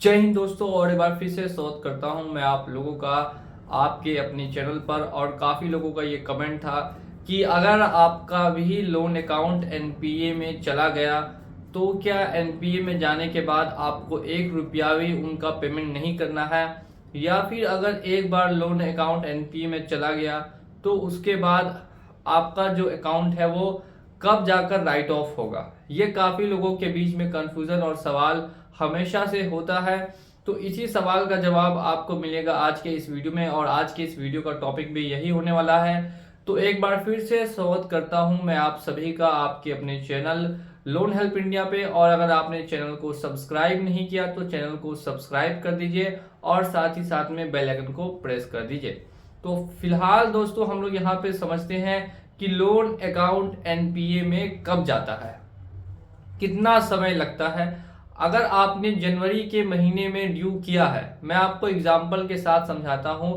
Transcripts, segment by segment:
जय हिंद दोस्तों। और एक बार फिर से स्वागत करता हूं मैं आप लोगों का आपके अपने चैनल पर। और काफ़ी लोगों का ये कमेंट था कि अगर आपका भी लोन अकाउंट एनपीए में चला गया तो क्या एनपीए में जाने के बाद आपको 1 रुपया भी उनका पेमेंट नहीं करना है, या फिर अगर एक बार लोन अकाउंट एनपीए में चला गया तो उसके बाद आपका जो अकाउंट है वो कब जाकर राइट ऑफ होगा। ये काफ़ी लोगों के बीच में कंफ्यूजन और सवाल हमेशा से होता है। तो इसी सवाल का जवाब आपको मिलेगा आज के इस वीडियो में, और आज के इस वीडियो का टॉपिक भी यही होने वाला है। तो एक बार फिर से स्वागत करता हूं मैं आप सभी का आपके अपने चैनल लोन हेल्प इंडिया पे। और अगर आपने चैनल को सब्सक्राइब नहीं किया तो चैनल को सब्सक्राइब कर दीजिए और साथ ही साथ में बेल आइकन को प्रेस कर दीजिए। तो फिलहाल दोस्तों हम लोग यहाँ पे समझते हैं कि लोन अकाउंट एनपीए में कब जाता है, कितना समय लगता है। अगर आपने जनवरी के महीने में ड्यू किया है, मैं आपको एग्जाम्पल के साथ समझाता हूं।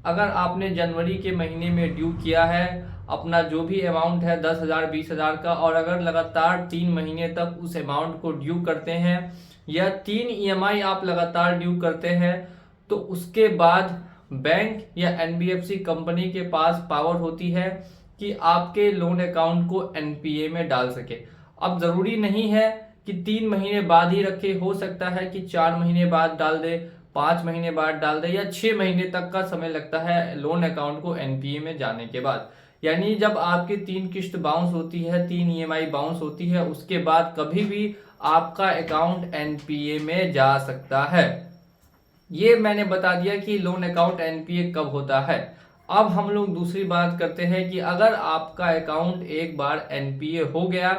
अगर आपने जनवरी के महीने में ड्यू किया है अपना जो भी अमाउंट है 10,000 20,000 का, और अगर लगातार 3 महीने तक उस अमाउंट को ड्यू करते हैं या 3 EMI आप लगातार ड्यू करते हैं, तो उसके बाद बैंक या एनबीएफसी कंपनी के पास पावर होती है कि आपके लोन अकाउंट को एनपीए में डाल सके। अब जरूरी नहीं है कि 3 महीने बाद ही रखे, हो सकता है कि 4 महीने बाद डाल दे, 5 महीने बाद डाल दे, या 6 महीने तक का समय लगता है लोन अकाउंट को एनपीए में जाने के बाद। यानी जब आपकी 3 किस्त बाउंस होती है, 3 EMI बाउंस होती है, उसके बाद कभी भी आपका अकाउंट एनपीए में जा सकता है। ये मैंने बता दिया कि लोन अकाउंट एनपीए कब होता है। अब हम लोग दूसरी बात करते हैं कि अगर आपका अकाउंट एक बार एनपीए हो गया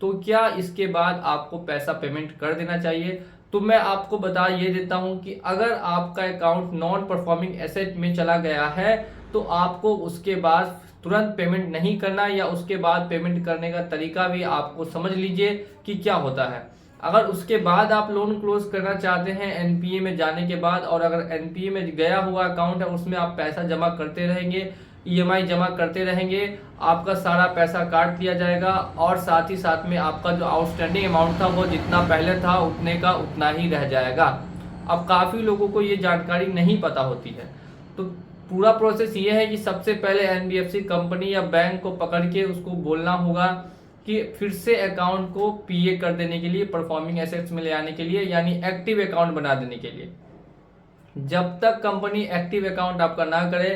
तो क्या इसके बाद आपको पैसा पेमेंट कर देना चाहिए। तो मैं आपको बता ये देता हूं कि अगर आपका अकाउंट नॉन परफॉर्मिंग एसेट में चला गया है तो आपको उसके बाद तुरंत पेमेंट नहीं करना, या उसके बाद पेमेंट करने का तरीका भी आपको समझ लीजिए कि क्या होता है। अगर उसके बाद आप लोन क्लोज करना चाहते हैं एनपीए में जाने के बाद, और अगर एनपीए में गया हुआ अकाउंट है उसमें आप पैसा जमा करते रहेंगे, ईएमआई जमा करते रहेंगे, आपका सारा पैसा काट लिया जाएगा, और साथ ही साथ में आपका जो आउटस्टैंडिंग अमाउंट था वो जितना पहले था उतने का उतना ही रह जाएगा। अब काफ़ी लोगों को ये जानकारी नहीं पता होती है। तो पूरा प्रोसेस ये है कि सबसे पहले एनबीएफसी कंपनी या बैंक को पकड़ के उसको बोलना होगा कि फिर से अकाउंट को पीए कर देने के लिए, परफॉर्मिंग एसेट्स में ले आने के लिए, यानी एक्टिव अकाउंट बना देने के लिए। जब तक कंपनी एक्टिव अकाउंट आपका ना करे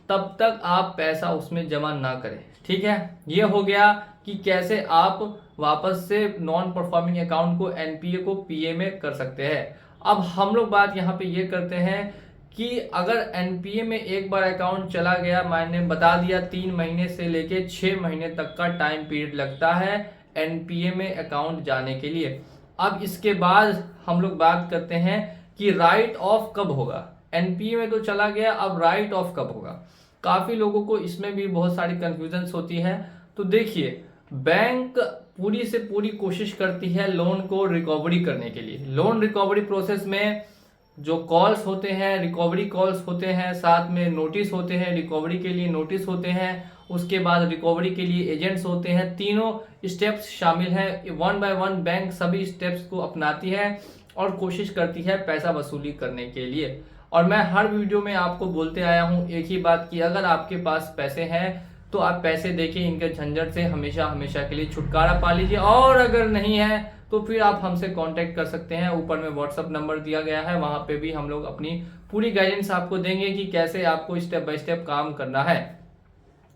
तब तक आप पैसा उसमें जमा ना करें। ठीक है, ये हो गया कि कैसे आप वापस से नॉन परफॉर्मिंग अकाउंट को एनपीए को पीए में कर सकते हैं। अब हम लोग बात यहाँ पे ये करते हैं कि अगर एनपीए में एक बार अकाउंट चला गया, मैंने बता दिया 3 महीने से लेके 6 महीने तक का टाइम पीरियड लगता है एनपीए में अकाउंट जाने के लिए। अब इसके बाद हम लोग बात करते हैं कि राइट ऑफ कब होगा। एनपीए में तो चला गया, अब राइट ऑफ कब होगा। काफी लोगों को इसमें भी बहुत सारी कंफ्यूजन होती है। तो देखिए, बैंक पूरी से पूरी कोशिश करती है लोन को रिकवरी करने के लिए। लोन रिकवरी प्रोसेस में जो कॉल्स होते हैं, रिकवरी कॉल्स होते हैं, साथ में नोटिस होते हैं, रिकवरी के लिए नोटिस होते हैं, उसके बाद रिकवरी के लिए एजेंट्स होते हैं, तीनों स्टेप्स शामिल हैं। 1 बाय 1 बैंक सभी स्टेप्स को अपनाती है और कोशिश करती है पैसा वसूली करने के लिए। और मैं हर वीडियो में आपको बोलते आया हूं एक ही बात कि अगर आपके पास पैसे हैं तो आप पैसे देके इनके झंझट से हमेशा हमेशा के लिए छुटकारा पा लीजिए, और अगर नहीं है तो फिर आप हमसे कांटेक्ट कर सकते हैं। ऊपर में व्हाट्सअप नंबर दिया गया है, वहां पे भी हम लोग अपनी पूरी गाइडेंस आपको देंगे कि कैसे आपको स्टेप बाय स्टेप काम करना है।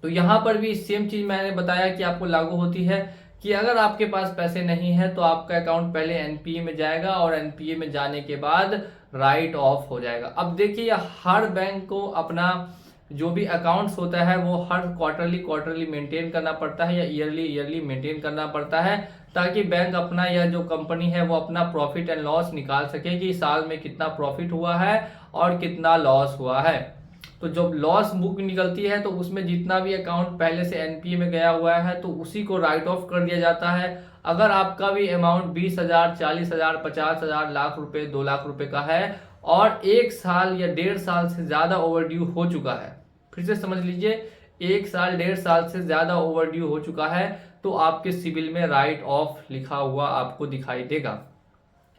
तो यहाँ पर भी सेम चीज मैंने बताया कि आपको लागू होती है कि अगर आपके पास पैसे नहीं है तो आपका अकाउंट पहले एनपीए में जाएगा, और एनपीए में जाने के बाद राइट ऑफ हो जाएगा। अब देखिए, हर बैंक को अपना जो भी अकाउंट्स होता है वो हर क्वार्टरली मेंटेन करना पड़ता है, या ईयरली मेंटेन करना पड़ता है, ताकि बैंक अपना या जो कंपनी है वो अपना प्रॉफिट एंड लॉस निकाल सके कि साल में कितना प्रॉफिट हुआ है और कितना लॉस हुआ है। तो जब लॉस बुक निकलती है तो उसमें जितना भी अकाउंट पहले से एनपीए में गया हुआ है तो उसी को राइट ऑफ कर दिया जाता है। अगर आपका भी अमाउंट 20,000 40,000 50,000 लाख रुपए 2 लाख रुपए का है और 1 साल या 1.5 साल से ज्यादा ओवरड्यू हो चुका है, फिर से समझ लीजिए, 1 साल 1.5 साल से ज्यादा ओवरड्यू हो चुका है, तो आपके सिबिल में राइट ऑफ लिखा हुआ आपको दिखाई देगा।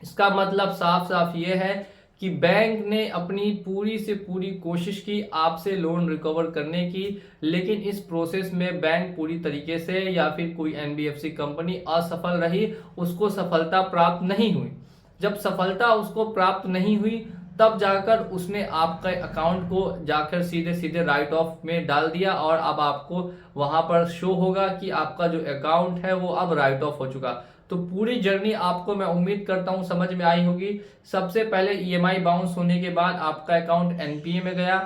इसका मतलब साफ साफ ये है कि बैंक ने अपनी पूरी से पूरी कोशिश की आपसे लोन रिकवर करने की, लेकिन इस प्रोसेस में बैंक पूरी तरीके से या फिर कोई एनबीएफसी कंपनी असफल रही, उसको सफलता प्राप्त नहीं हुई। जब सफलता उसको प्राप्त नहीं हुई तब जाकर उसने आपका अकाउंट को जाकर सीधे सीधे राइट ऑफ में डाल दिया और अब आपको वहां पर शो होगा कि आपका जो अकाउंट है वो अब राइट ऑफ हो चुका। तो पूरी जर्नी आपको मैं उम्मीद करता हूं समझ में आई होगी। सबसे पहले ईएमआई बाउंस होने के बाद आपका अकाउंट एनपीए में गया,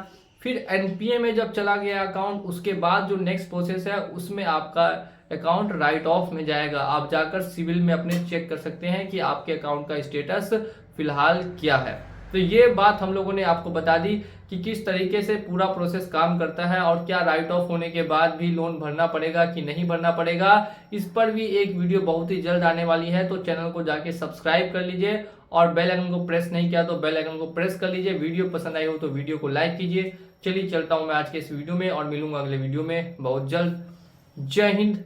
फिर एनपीए में जब चला गया अकाउंट, उसके बाद जो नेक्स्ट प्रोसेस है उसमें आपका अकाउंट राइट ऑफ में जाएगा। आप जाकर सिविल में अपने चेक कर सकते हैं कि आपके अकाउंट का स्टेटस फिलहाल क्या है। तो ये बात हम लोगों ने आपको बता दी कि किस तरीके से पूरा प्रोसेस काम करता है और क्या राइट ऑफ होने के बाद भी लोन भरना पड़ेगा कि नहीं भरना पड़ेगा। इस पर भी एक वीडियो बहुत ही जल्द आने वाली है, तो चैनल को जाके सब्सक्राइब कर लीजिए और बेल आइकन को प्रेस नहीं किया तो बेल आइकन को प्रेस कर लीजिए। वीडियो पसंद आई हो तो वीडियो को लाइक कीजिए। चलिए चलता हूं मैं आज के इस वीडियो में और मिलूंगा अगले वीडियो में बहुत जल्द। जय हिंद।